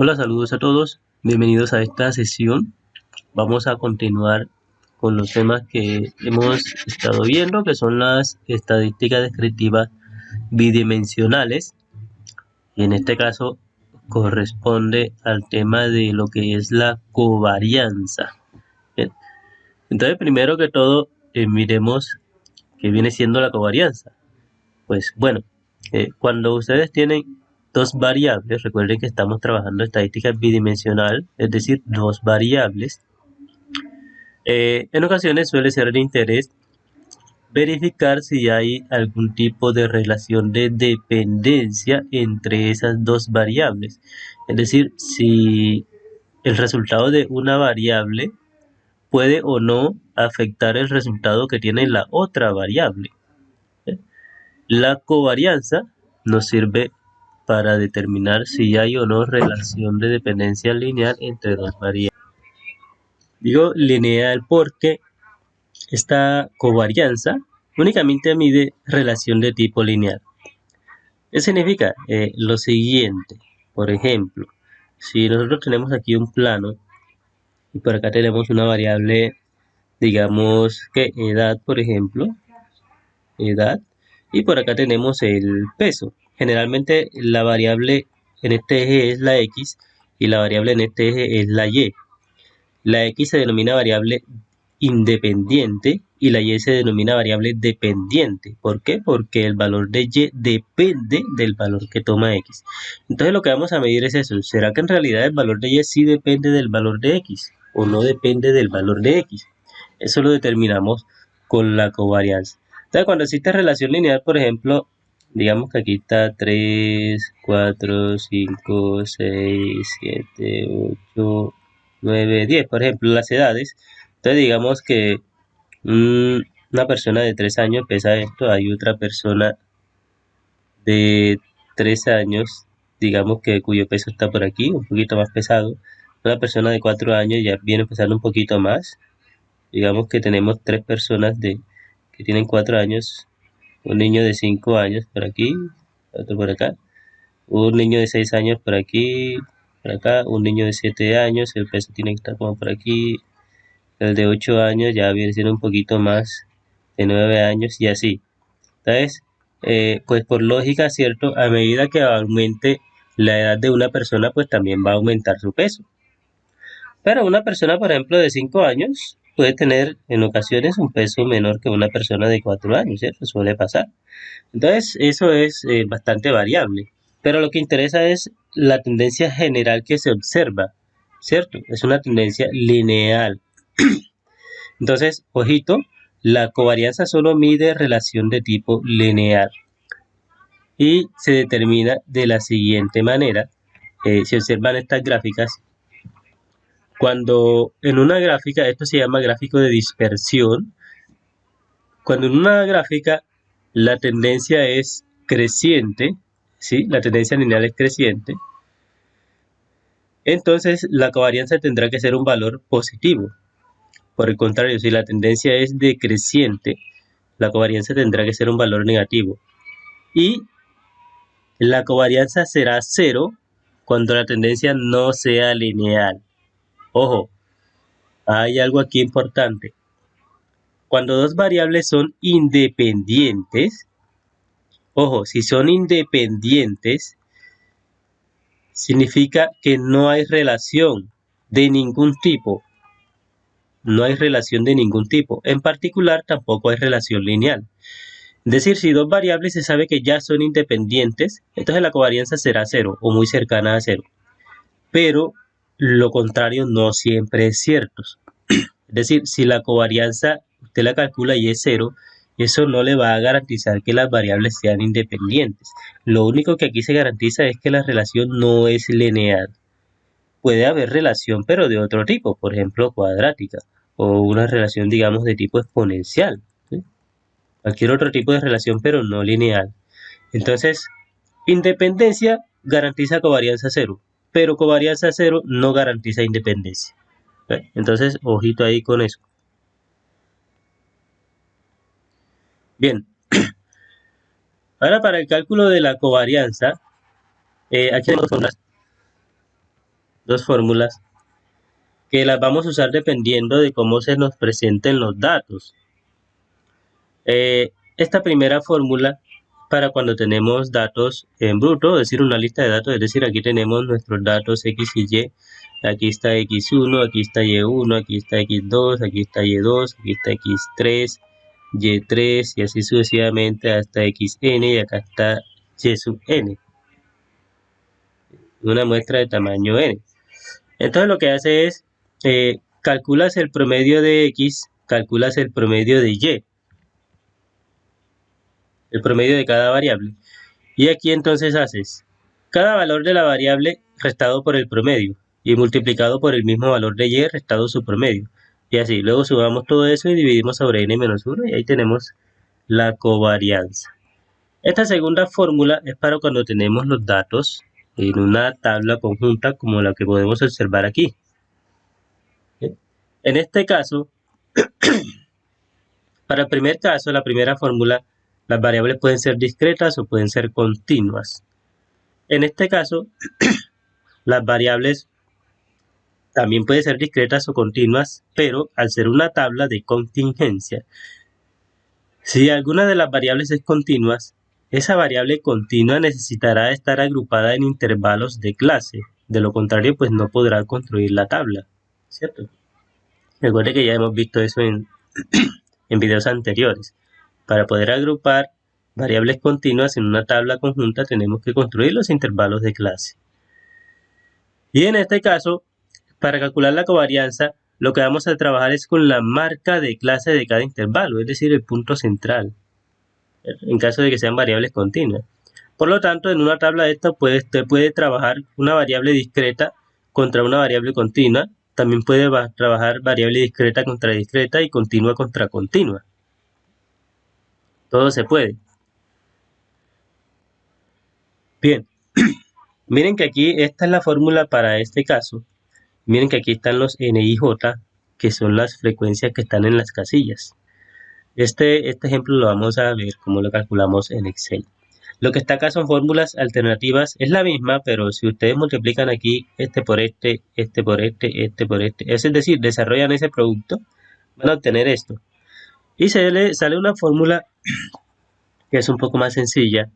Hola, saludos a todos. Bienvenidos a esta sesión. Vamos a continuar con los temas que hemos estado viendo, que son las estadísticas descriptivas bidimensionales. Y en este caso corresponde al tema de lo que es la covarianza. Bien. Entonces, primero que todo, miremos qué viene siendo la covarianza. Pues bueno, cuando ustedes tienen dos variables, recuerden que estamos trabajando estadística bidimensional, es decir, dos variables. En ocasiones suele ser de interés verificar si hay algún tipo de relación de dependencia entre esas dos variables. Es decir, si el resultado de una variable puede o no afectar el resultado que tiene la otra variable. La covarianza nos sirve para determinar si hay o no relación de dependencia lineal entre dos variables. Digo lineal porque esta covarianza únicamente mide relación de tipo lineal. ¿Qué significa? Lo siguiente, por ejemplo, si nosotros tenemos aquí un plano y por acá tenemos una variable, digamos que edad, por ejemplo, edad, y por acá tenemos el peso. Generalmente la variable en este eje es la X y la variable en este eje es la Y. La X se denomina variable independiente y la Y se denomina variable dependiente. ¿Por qué? Porque el valor de Y depende del valor que toma X. Entonces lo que vamos a medir es eso. ¿Será que en realidad el valor de Y sí depende del valor de X o no depende del valor de X? Eso lo determinamos con la covarianza. Entonces, cuando existe relación lineal, por ejemplo, digamos que aquí está 3, 4, 5, 6, 7, 8, 9, 10, por ejemplo, las edades. Entonces, digamos que una persona de 3 años pesa esto, hay otra persona de 3 años, digamos que cuyo peso está por aquí, un poquito más pesado. Una persona de 4 años ya viene pesando un poquito más. Digamos que tenemos tres personas que tienen 4 años, un niño de 5 años por aquí, otro por acá, un niño de 6 años por aquí, por acá, un niño de 7 años, el peso tiene que estar como por aquí, el de 8 años ya viene siendo un poquito más, de 9 años y así. Entonces, pues por lógica, ¿cierto? A medida que aumente la edad de una persona, pues también va a aumentar su peso. Pero una persona, por ejemplo, de 5 años puede tener en ocasiones un peso menor que una persona de 4 años, ¿cierto? Suele pasar. Entonces, eso es bastante variable. Pero lo que interesa es la tendencia general que se observa, ¿cierto? Es una tendencia lineal. Entonces, ojito, la covarianza solo mide relación de tipo lineal y se determina de la siguiente manera. Si observan estas gráficas, cuando en una gráfica, esto se llama gráfico de dispersión, cuando en una gráfica la tendencia es creciente, ¿sí? La tendencia lineal es creciente, entonces la covarianza tendrá que ser un valor positivo. Por el contrario, si la tendencia es decreciente, la covarianza tendrá que ser un valor negativo. Y la covarianza será cero cuando la tendencia no sea lineal. Ojo, hay algo aquí importante. Cuando dos variables son independientes, ojo, si son independientes, significa que no hay relación de ningún tipo. No hay relación de ningún tipo. En particular, tampoco hay relación lineal. Es decir, si dos variables se sabe que ya son independientes, entonces la covarianza será cero o muy cercana a cero. Pero lo contrario no siempre es cierto. Es decir, si la covarianza usted la calcula y es cero, eso no le va a garantizar que las variables sean independientes. Lo único que aquí se garantiza es que la relación no es lineal. Puede haber relación, pero de otro tipo, por ejemplo, cuadrática, o una relación, digamos, de tipo exponencial, ¿sí? Cualquier otro tipo de relación, pero no lineal. Entonces, independencia garantiza covarianza cero, pero covarianza cero no garantiza independencia. ¿Sí? Entonces, ojito ahí con eso. Bien, ahora para el cálculo de la covarianza, aquí tenemos fórmulas. dos fórmulas que las vamos a usar dependiendo de cómo se nos presenten los datos. Esta primera fórmula para cuando tenemos datos en bruto, es decir, una lista de datos, es decir, aquí tenemos nuestros datos X y Y, aquí está X1, aquí está Y1, aquí está X2, aquí está Y2, aquí está X3, Y3 y así sucesivamente hasta Xn y acá está Y sub n, una muestra de tamaño n. Entonces lo que hace es, calculas el promedio de X, calculas el promedio de Y, el promedio de cada variable. Y aquí entonces haces cada valor de la variable restado por el promedio y multiplicado por el mismo valor de Y restado su promedio. Y así, luego sumamos todo eso y dividimos sobre n-1 y ahí tenemos la covarianza. Esta segunda fórmula es para cuando tenemos los datos en una tabla conjunta como la que podemos observar aquí. En este caso, para el primer caso, la primera fórmula, las variables pueden ser discretas o pueden ser continuas. En este caso, las variables también pueden ser discretas o continuas, pero al ser una tabla de contingencia, si alguna de las variables es continua, esa variable continua necesitará estar agrupada en intervalos de clase. De lo contrario, pues no podrá construir la tabla, ¿cierto? Recuerde que ya hemos visto eso en videos anteriores. Para poder agrupar variables continuas en una tabla conjunta tenemos que construir los intervalos de clase. Y en este caso, para calcular la covarianza, lo que vamos a trabajar es con la marca de clase de cada intervalo, es decir, el punto central, en caso de que sean variables continuas. Por lo tanto, en una tabla de esta usted puede trabajar una variable discreta contra una variable continua. También puede trabajar variable discreta contra discreta y continua contra continua. Todo se puede. Bien, miren que aquí esta es la fórmula para este caso. Miren que aquí están los N y J, que son las frecuencias que están en las casillas. Este ejemplo lo vamos a ver cómo lo calculamos en Excel. Lo que está acá son fórmulas alternativas, es la misma, pero si ustedes multiplican aquí este por este, este por este, este por este, es decir, desarrollan ese producto, van a obtener esto. Y sale una fórmula que es un poco más sencilla,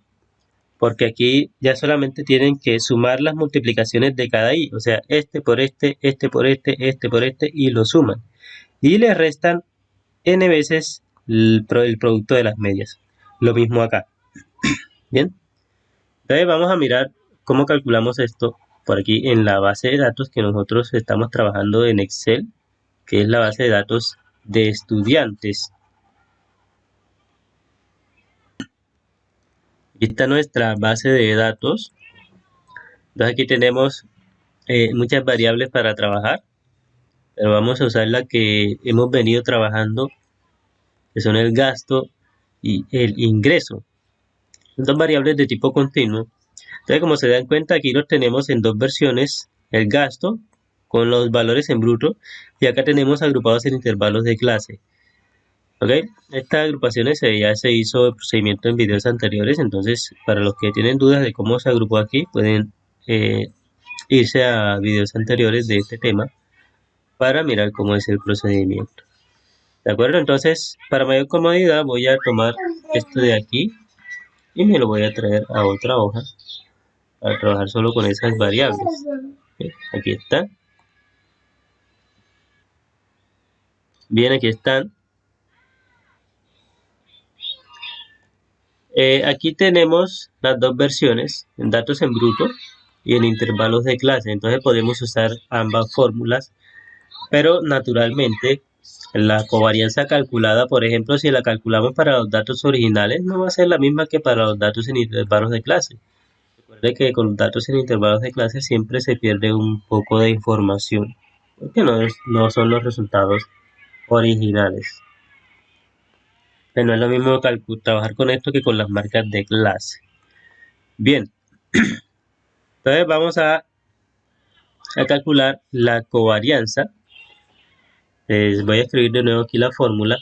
porque aquí ya solamente tienen que sumar las multiplicaciones de cada i, o sea, este por este, este por este, este por este, y lo suman. Y le restan n veces el producto de las medias. Lo mismo acá. Bien, entonces vamos a mirar cómo calculamos esto por aquí en la base de datos que nosotros estamos trabajando en Excel, que es la base de datos de estudiantes. Aquí está nuestra base de datos. Entonces aquí tenemos muchas variables para trabajar, pero vamos a usar la que hemos venido trabajando, que son el gasto y el ingreso. Son dos variables de tipo continuo. Entonces, como se dan cuenta, aquí los tenemos en dos versiones, el gasto con los valores en bruto, y acá tenemos agrupados en intervalos de clase. ¿Ok? Estas agrupaciones ya se hizo el procedimiento en videos anteriores, entonces para los que tienen dudas de cómo se agrupó aquí, pueden irse a videos anteriores de este tema para mirar cómo es el procedimiento. ¿De acuerdo? Entonces, para mayor comodidad voy a tomar esto de aquí y me lo voy a traer a otra hoja para trabajar solo con esas variables. Aquí está. Bien, aquí están. Aquí tenemos las dos versiones, en datos en bruto y en intervalos de clase. Entonces podemos usar ambas fórmulas, pero naturalmente la covarianza calculada, por ejemplo, si la calculamos para los datos originales, no va a ser la misma que para los datos en intervalos de clase. Recuerde que con los datos en intervalos de clase siempre se pierde un poco de información, porque no son los resultados originales. Pero no es lo mismo trabajar con esto que con las marcas de clase. Bien, entonces vamos a calcular la covarianza. Voy a escribir de nuevo aquí la fórmula.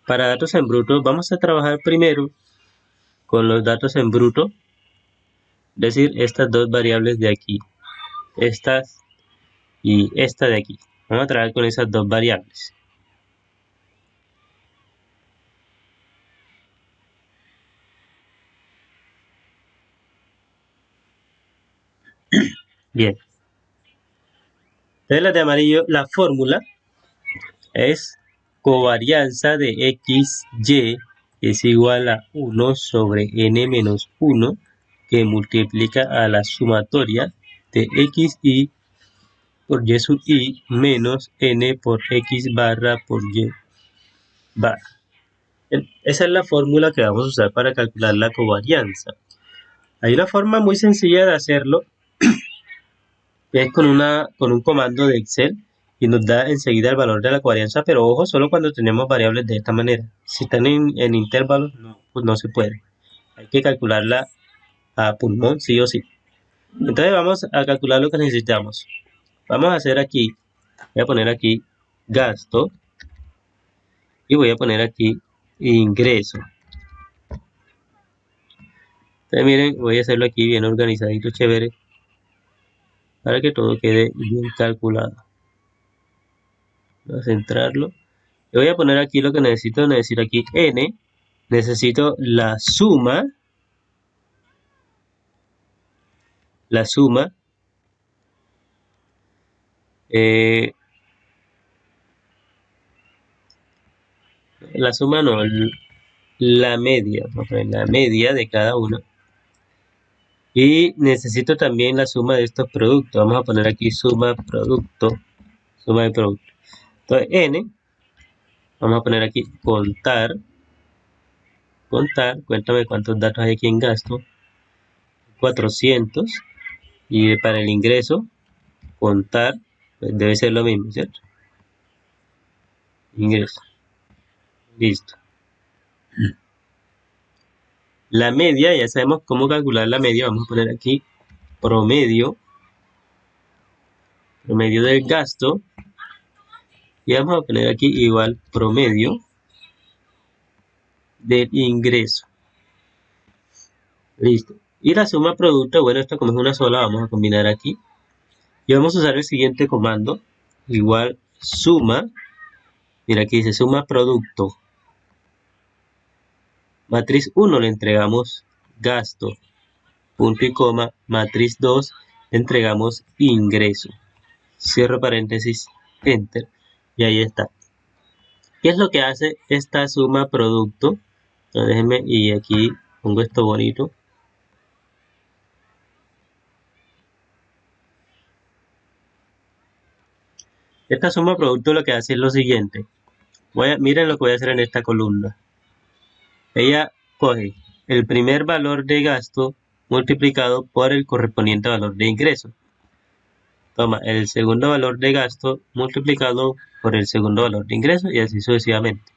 Para datos en bruto vamos a trabajar primero con los datos en bruto, es decir, estas dos variables de aquí. estas y esta de aquí. Vamos a trabajar con esas dos variables. Bien. Entonces las de amarillo, la fórmula es covarianza de XY es igual a 1 sobre n menos 1 que multiplica a la sumatoria de XY por Y sub I menos n por X barra por Y barra. Esa es la fórmula que vamos a usar para calcular la covarianza. Hay una forma muy sencilla de hacerlo, que es con un comando de Excel y nos da enseguida el valor de la covarianza, pero ojo, solo cuando tenemos variables de esta manera. Si están en intervalos, pues no se puede. Hay que calcularla a pulmón, sí o sí. Entonces vamos a calcular lo que necesitamos. Vamos a hacer aquí, voy a poner aquí gasto y voy a poner aquí ingreso. Entonces miren, voy a hacerlo aquí bien organizadito, chévere, para que todo quede bien calculado. Voy a centrarlo. Le voy a poner aquí lo que necesito aquí n. Necesito la suma no, la media, vamos a poner la media de cada uno. Y necesito también la suma de estos productos. Vamos a poner aquí suma de producto. Entonces n, vamos a poner aquí contar, cuéntame cuántos datos hay aquí en gasto, 400, y para el ingreso, contar, pues debe ser lo mismo, ¿cierto? Ingreso, listo. La media, ya sabemos cómo calcular la media, vamos a poner aquí promedio del gasto, y vamos a poner aquí igual promedio del ingreso. Listo. Y la suma producto, bueno, esto como es una sola, vamos a combinar aquí. Y vamos a usar el siguiente comando, igual suma, mira aquí dice suma producto. Matriz 1 le entregamos gasto, punto y coma, matriz 2 le entregamos ingreso. Cierro paréntesis, enter, y ahí está. ¿Qué es lo que hace esta suma producto? Entonces, déjenme, y aquí pongo esto bonito. Esta suma producto lo que hace es lo siguiente. Miren lo que voy a hacer en esta columna. Ella coge el primer valor de gasto multiplicado por el correspondiente valor de ingreso. Toma el segundo valor de gasto multiplicado por el segundo valor de ingreso y así sucesivamente.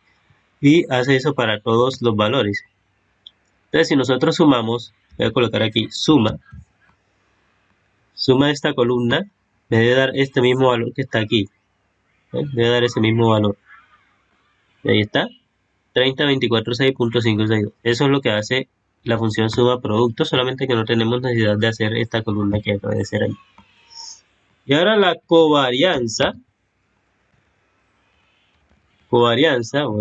Y hace eso para todos los valores. Entonces, si nosotros sumamos, voy a colocar aquí suma esta columna, me debe dar este mismo valor que está aquí. Debe dar ese mismo valor. Y ahí está. 30.24.6.562. Eso es lo que hace la función suma producto, solamente que no tenemos necesidad de hacer esta columna que acaba de ser ahí. Y ahora la covarianza. Voy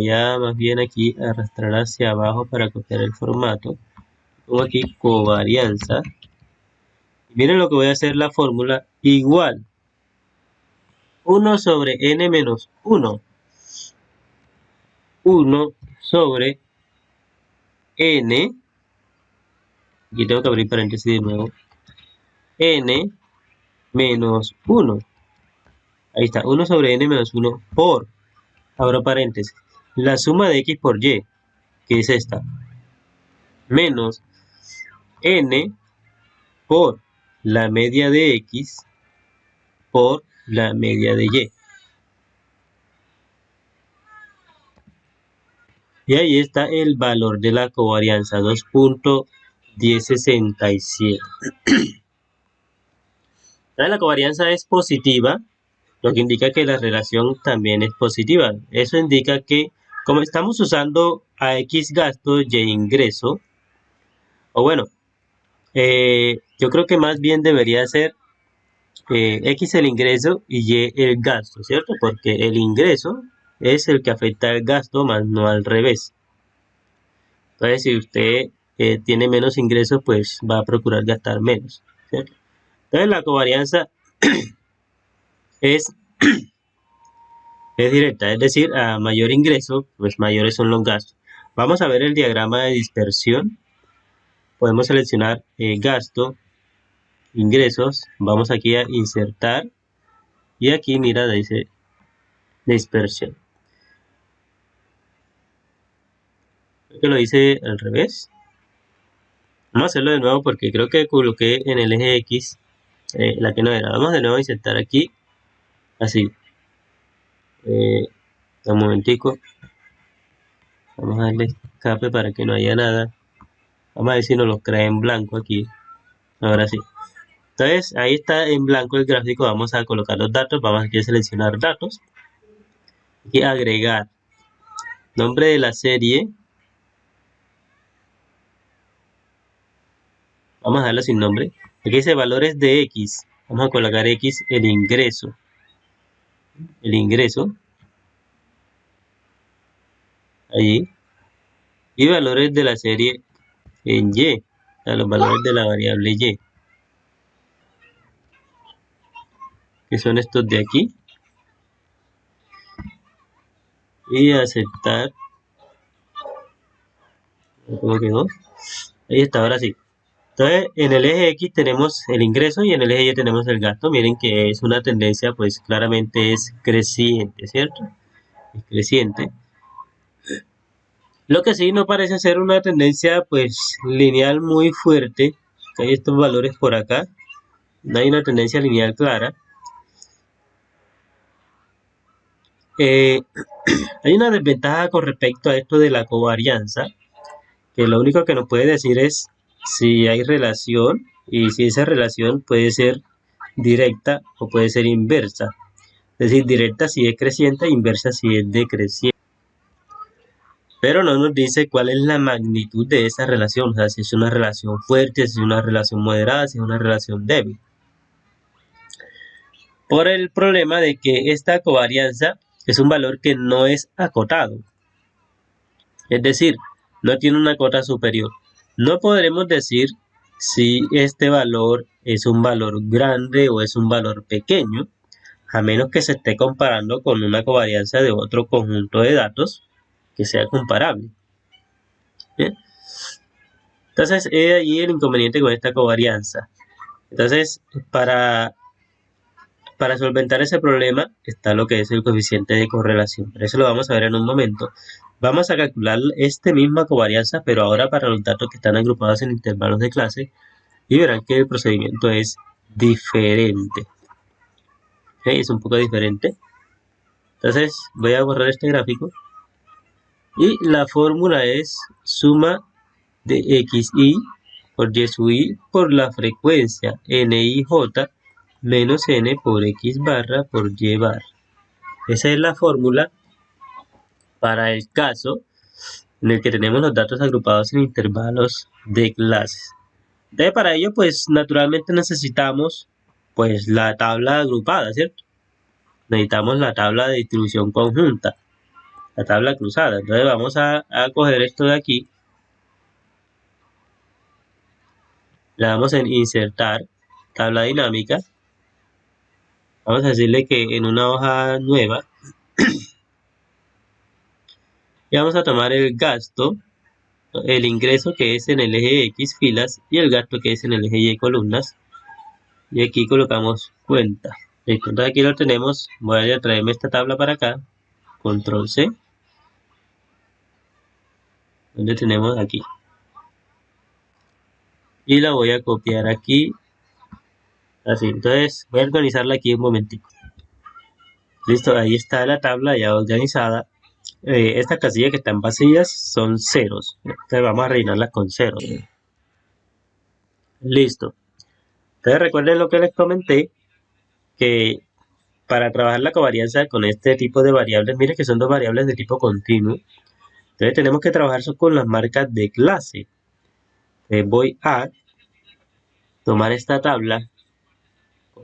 a más bien aquí arrastrar hacia abajo para copiar el formato. Pongo aquí covarianza. Y miren lo que voy a hacer la fórmula igual 1 sobre n menos 1. 1 sobre n, aquí tengo que abrir paréntesis de nuevo, n menos 1, ahí está, 1 sobre n menos 1 por, abro paréntesis, la suma de x por y, que es esta, menos n por la media de x por la media de y. Y ahí está el valor de la covarianza, 2.1067. La covarianza es positiva, lo que indica que la relación también es positiva. Eso indica que, como estamos usando a X gasto, Y ingreso, o bueno, yo creo que más bien debería ser X el ingreso y Y el gasto, ¿cierto? Porque el ingreso es el que afecta al gasto, más no al revés. Entonces, si usted tiene menos ingresos, pues va a procurar gastar menos, ¿cierto? Entonces, la covarianza es, es directa, es decir, a mayor ingreso, pues mayores son los gastos. Vamos a ver el diagrama de dispersión. Podemos seleccionar gasto, ingresos, vamos aquí a insertar y aquí mira dice dispersión. Creo que lo hice al revés. Vamos a hacerlo de nuevo porque creo que coloqué en el eje X la que no era. Vamos de nuevo a insertar aquí, así. Un momentico. Vamos a darle escape para que no haya nada. Vamos a ver si nos lo crea en blanco aquí. Ahora sí. Entonces, ahí está en blanco el gráfico. Vamos a colocar los datos. Vamos aquí a seleccionar datos. Y agregar. Nombre de la serie. Vamos a darlo sin nombre. Aquí dice valores de X. Vamos a colocar X el ingreso. El ingreso. Allí. Y valores de la serie en Y. O sea, los valores de la variable Y. Que son estos de aquí. Y aceptar. ¿Cómo quedó? Ahí está, ahora sí. Entonces, en el eje X tenemos el ingreso y en el eje Y tenemos el gasto. Miren que es una tendencia, pues claramente es creciente, ¿cierto? Es creciente. Lo que sí no parece ser una tendencia, pues, lineal muy fuerte. Hay estos valores por acá. No hay una tendencia lineal clara. Hay una desventaja con respecto a esto de la covarianza, que lo único que nos puede decir es si hay relación y si esa relación puede ser directa o puede ser inversa. Es decir, directa si es creciente, inversa si es decreciente. Pero no nos dice cuál es la magnitud de esa relación, o sea, si es una relación fuerte, si es una relación moderada, si es una relación débil. Por el problema de que esta covarianza es un valor que no es acotado. Es decir, no tiene una cota superior. No podremos decir si este valor es un valor grande o es un valor pequeño, a menos que se esté comparando con una covarianza de otro conjunto de datos que sea comparable. ¿Bien? Entonces, es ahí el inconveniente con esta covarianza. Entonces, para solventar ese problema está lo que es el coeficiente de correlación. Pero eso lo vamos a ver en un momento. Vamos a calcular esta misma covarianza, pero ahora para los datos que están agrupados en intervalos de clase, y verán que el procedimiento es diferente. ¿Okay? Es un poco diferente. Entonces, voy a borrar este gráfico. Y la fórmula es suma de xy por y sub i por la frecuencia nij menos n por x barra por y barra. Esa es la fórmula para el caso en el que tenemos los datos agrupados en intervalos de clases. Entonces, para ello, pues, naturalmente necesitamos, pues, la tabla agrupada, ¿cierto? Necesitamos la tabla de distribución conjunta, la tabla cruzada. Entonces, vamos a coger esto de aquí. Le damos en insertar, tabla dinámica. Vamos a decirle que en una hoja nueva y vamos a tomar el gasto, el ingreso que es en el eje X filas y el gasto que es en el eje Y columnas. Y aquí colocamos cuenta. Listo, entonces aquí lo tenemos. Voy a traerme esta tabla para acá. Control C. Donde tenemos aquí. Y la voy a copiar aquí. Así, entonces voy a organizarla aquí un momentico. Listo, ahí está la tabla ya organizada. Estas casillas que están vacías son ceros. Entonces vamos a rellenarlas con ceros. Listo. Entonces recuerden lo que les comenté, que para trabajar la covarianza con este tipo de variables, miren que son dos variables de tipo continuo. Entonces tenemos que trabajar con las marcas de clase. Entonces voy a tomar esta tabla,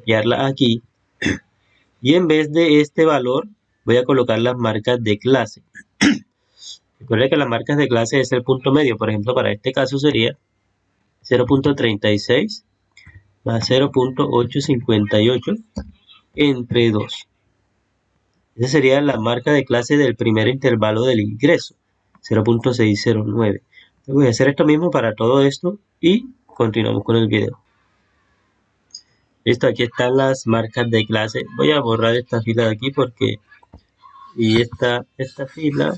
copiarla aquí y en vez de este valor voy a colocar las marcas de clase. Recuerda que las marcas de clase es el punto medio. Por ejemplo, para este caso sería 0.36 más 0.858 entre 2. Esa sería la marca de clase del primer intervalo del ingreso, 0.609. Voy a hacer esto mismo para todo esto y continuamos con el video. Listo, aquí están las marcas de clase. Voy a borrar esta fila de aquí porque y esta fila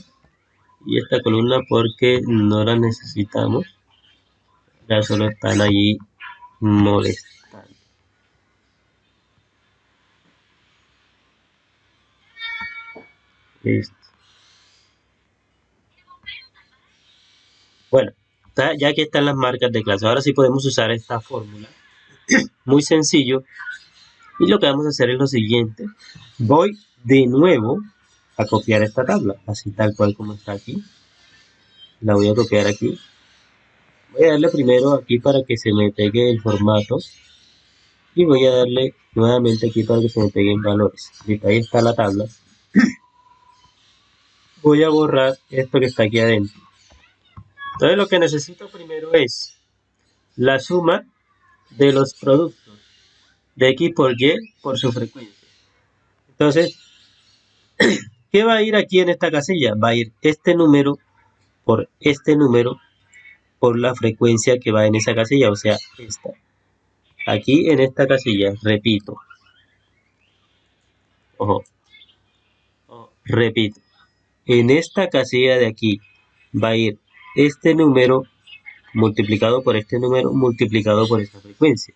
y esta columna porque no la necesitamos. Ya solo están allí molestando. Listo. Bueno, ya aquí están las marcas de clase. Ahora sí podemos usar esta fórmula. Muy sencillo. Y lo que vamos a hacer es lo siguiente. Voy de nuevo a copiar esta tabla, así tal cual como está aquí. La voy a copiar aquí. Voy a darle primero aquí para que se me pegue el formato. Y voy a darle nuevamente aquí para que se me peguen valores. Ahí está la tabla. Voy a borrar esto que está aquí adentro. Entonces lo que necesito primero es la suma de los productos de X por Y por su frecuencia. Entonces, ¿qué va a ir aquí en esta casilla? Va a ir este número por la frecuencia que va en esa casilla, o sea, esta. Aquí en esta casilla, repito. Ojo. Repito. En esta casilla de aquí va a ir este número multiplicado por este número multiplicado por esta frecuencia.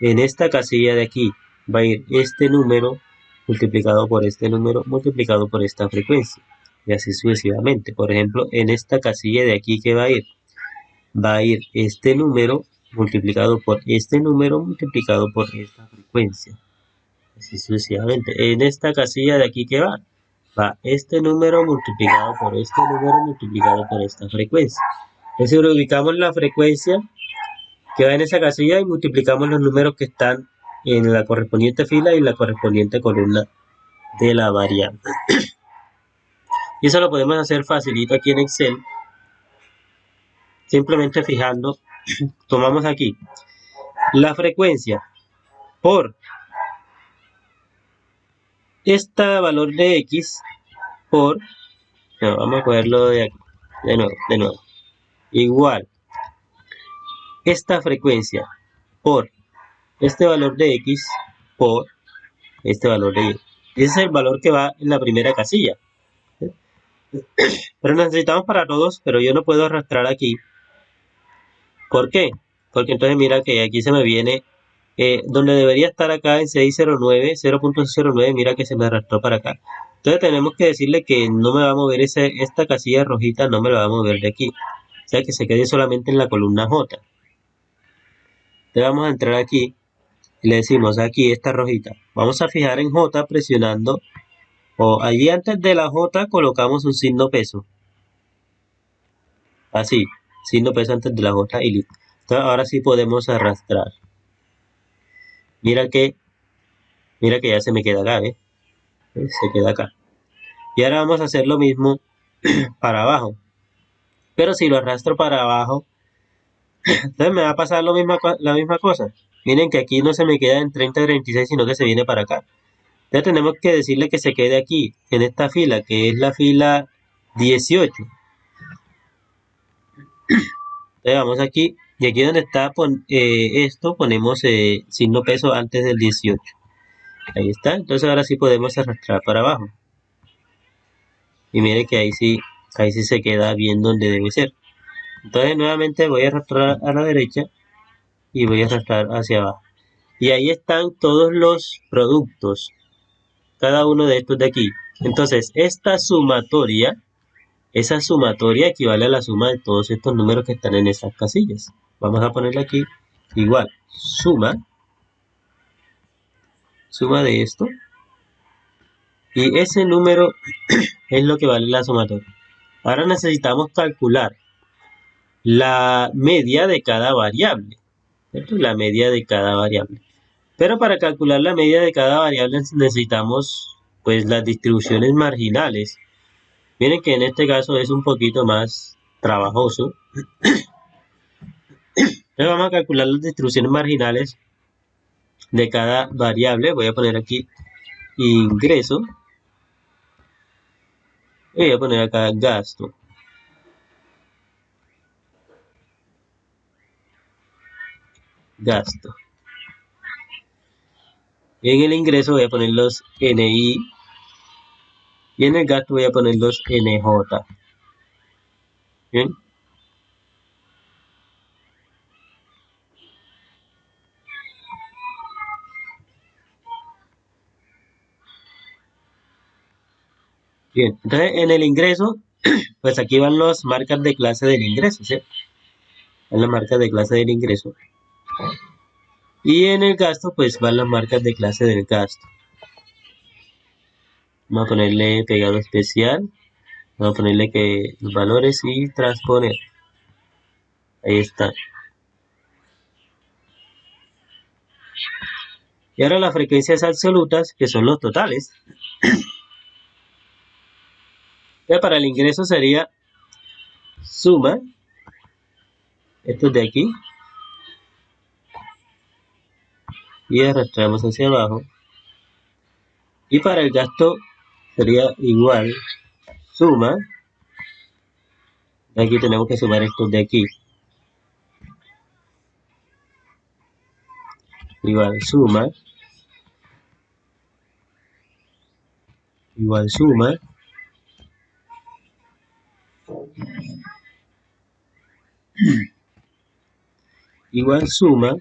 En esta casilla de aquí va a ir este número multiplicado por este número multiplicado por esta frecuencia. Y así sucesivamente. Por ejemplo, en esta casilla de aquí, ¿qué va a ir? Va a ir este número multiplicado por este número multiplicado por esta frecuencia. Así sucesivamente. En esta casilla de aquí, ¿qué va? Va este número multiplicado por este número multiplicado por esta frecuencia. Entonces ubicamos la frecuencia que va en esa casilla y multiplicamos los números que están en la correspondiente fila y la correspondiente columna de la variable. Y eso lo podemos hacer facilito aquí en Excel. Simplemente fijando, tomamos aquí la frecuencia por este valor de X por, no, vamos a cogerlo de aquí, de nuevo, igual esta frecuencia por este valor de X por este valor de Y. Ese es el valor que va en la primera casilla. Pero necesitamos para todos, pero yo no puedo arrastrar aquí. ¿Por qué? Porque entonces mira que aquí se me viene, donde debería estar acá en 609, 0.09, mira que se me arrastró para acá. Entonces tenemos que decirle que no me va a mover esta casilla rojita, no me la va a mover de aquí. O sea que se quede solamente en la columna J. Entonces vamos a entrar aquí y le decimos aquí esta rojita. Vamos a fijar en J presionando, o allí antes de la J colocamos un signo peso. Así, signo peso antes de la J y listo. Entonces ahora sí podemos arrastrar. Mira que ya se me queda acá, ¿ves? Se queda acá. Y ahora vamos a hacer lo mismo para abajo. Pero si lo arrastro para abajo, entonces me va a pasar la misma cosa. Miren que aquí no se me queda en 30-36, sino que se viene para acá. Entonces tenemos que decirle que se quede aquí, en esta fila, que es la fila 18. Entonces vamos aquí, y aquí donde está esto, ponemos signo peso antes del 18. Ahí está, entonces ahora sí podemos arrastrar para abajo. Y mire que ahí sí se queda bien donde debe ser. Entonces nuevamente voy a arrastrar a la derecha y voy a arrastrar hacia abajo. Y ahí están todos los productos, cada uno de estos de aquí. Entonces esta sumatoria, esa sumatoria equivale a la suma de todos estos números que están en esas casillas. Vamos a ponerle aquí igual, suma de esto. Y ese número es lo que vale la sumatoria. Ahora necesitamos calcular la media de cada variable. ¿Cierto? La media de cada variable. Pero para calcular la media de cada variable necesitamos pues las distribuciones marginales. Miren que en este caso es un poquito más trabajoso. Entonces vamos a calcular las distribuciones marginales de cada variable. Voy a poner aquí ingreso y voy a poner acá gasto. En el ingreso voy a poner los NI y en el gasto voy a poner los NJ. ¿Bien? Bien, entonces en el ingreso, pues aquí van las marcas de clase del ingreso, ¿sí? Van las marcas de clase del ingreso. Y en el gasto, pues van las marcas de clase del gasto. Vamos a ponerle pegado especial. Vamos a ponerle que los valores y transponer. Ahí está. Y ahora las frecuencias absolutas, que son los totales. Ya para el ingreso sería suma. Esto de aquí. Y arrastramos hacia abajo. Y para el gasto sería igual suma. Aquí tenemos que sumar estos de aquí. Igual suma. Igual suma. Igual suma.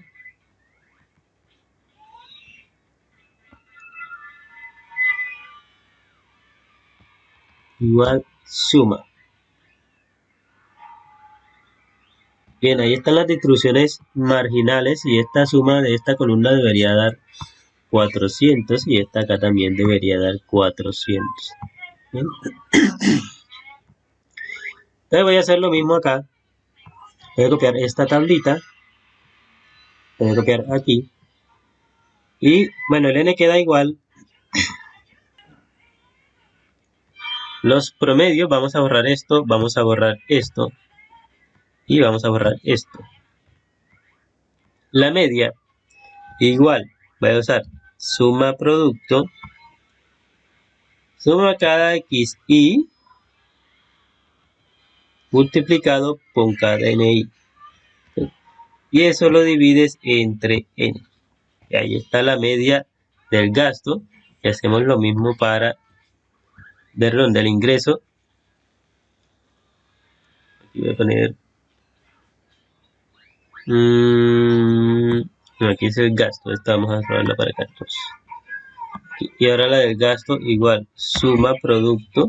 Igual suma. Bien, ahí están las distribuciones marginales y esta suma de esta columna debería dar 400 y esta acá también debería dar 400. Bien. Entonces voy a hacer lo mismo acá. Voy a copiar esta tablita. Voy a copiar aquí. Y bueno, el n queda igual. Los promedios, vamos a borrar esto, vamos a borrar esto. Y vamos a borrar esto. La media, igual, voy a usar suma producto. Suma cada xi multiplicado por cada ni. Y eso lo divides entre n. Y ahí está la media del gasto. Y hacemos lo mismo para del ingreso. Aquí voy a poner aquí es el gasto, esta vamos a robarla para acá. Y ahora la del gasto igual suma producto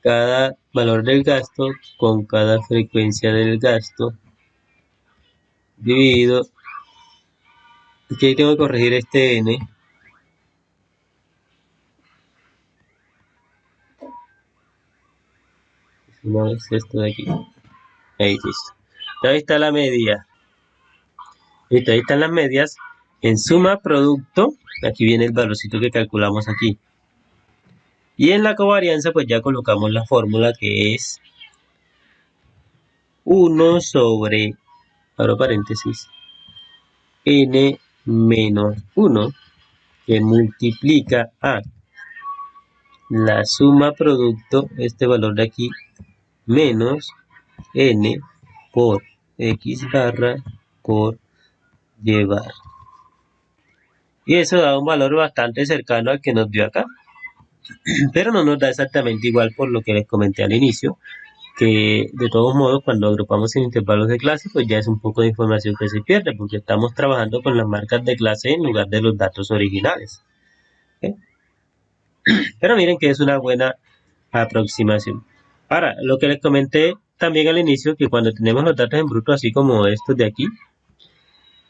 cada valor del gasto con cada frecuencia del gasto dividido. Aquí tengo que corregir este n. No es esto de aquí. Ahí listo. Ahí está la media. Listo, ahí están las medias. En suma producto, aquí viene el valorcito que calculamos aquí. Y en la covarianza, pues ya colocamos la fórmula que es 1 sobre, abro paréntesis, n menos 1, que multiplica a la suma producto, este valor de aquí, menos n por x barra por y barra. Y eso da un valor bastante cercano al que nos dio acá. Pero no nos da exactamente igual por lo que les comenté al inicio, que de todos modos cuando agrupamos en intervalos de clase, pues ya es un poco de información que se pierde, porque estamos trabajando con las marcas de clase en lugar de los datos originales. ¿Okay? Pero miren que es una buena aproximación. Ahora, lo que les comenté también al inicio, que cuando tenemos los datos en bruto, así como estos de aquí,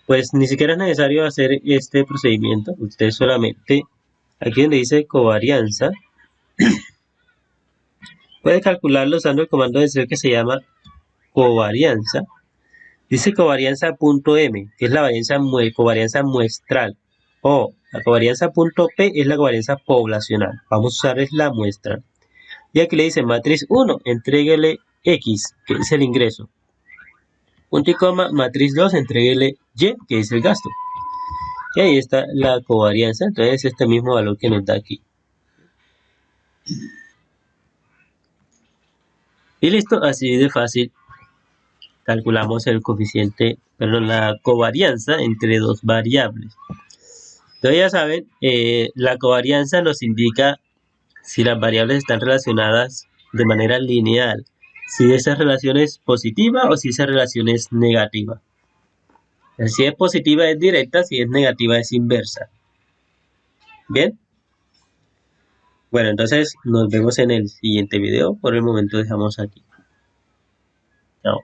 pues ni siquiera es necesario hacer este procedimiento. Usted solamente, aquí donde dice covarianza, puede calcularlo usando el comando de Excel que se llama covarianza. Dice covarianza punto M, que es la covarianza muestral. O la covarianza punto P es la covarianza poblacional. Vamos a usar es la muestra. Y aquí le dice matriz 1, entréguele X, que es el ingreso. Punto y coma, matriz 2, entréguele Y, que es el gasto. Y ahí está la covarianza. Entonces este mismo valor que nos da aquí. Y listo, así de fácil calculamos el coeficiente, perdón, la covarianza entre dos variables. Entonces ya saben, la covarianza nos indica si las variables están relacionadas de manera lineal, si esa relación es positiva o si esa relación es negativa. Si es positiva es directa, si es negativa es inversa. Bien. Bueno, entonces nos vemos en el siguiente video. Por el momento dejamos aquí. Chao.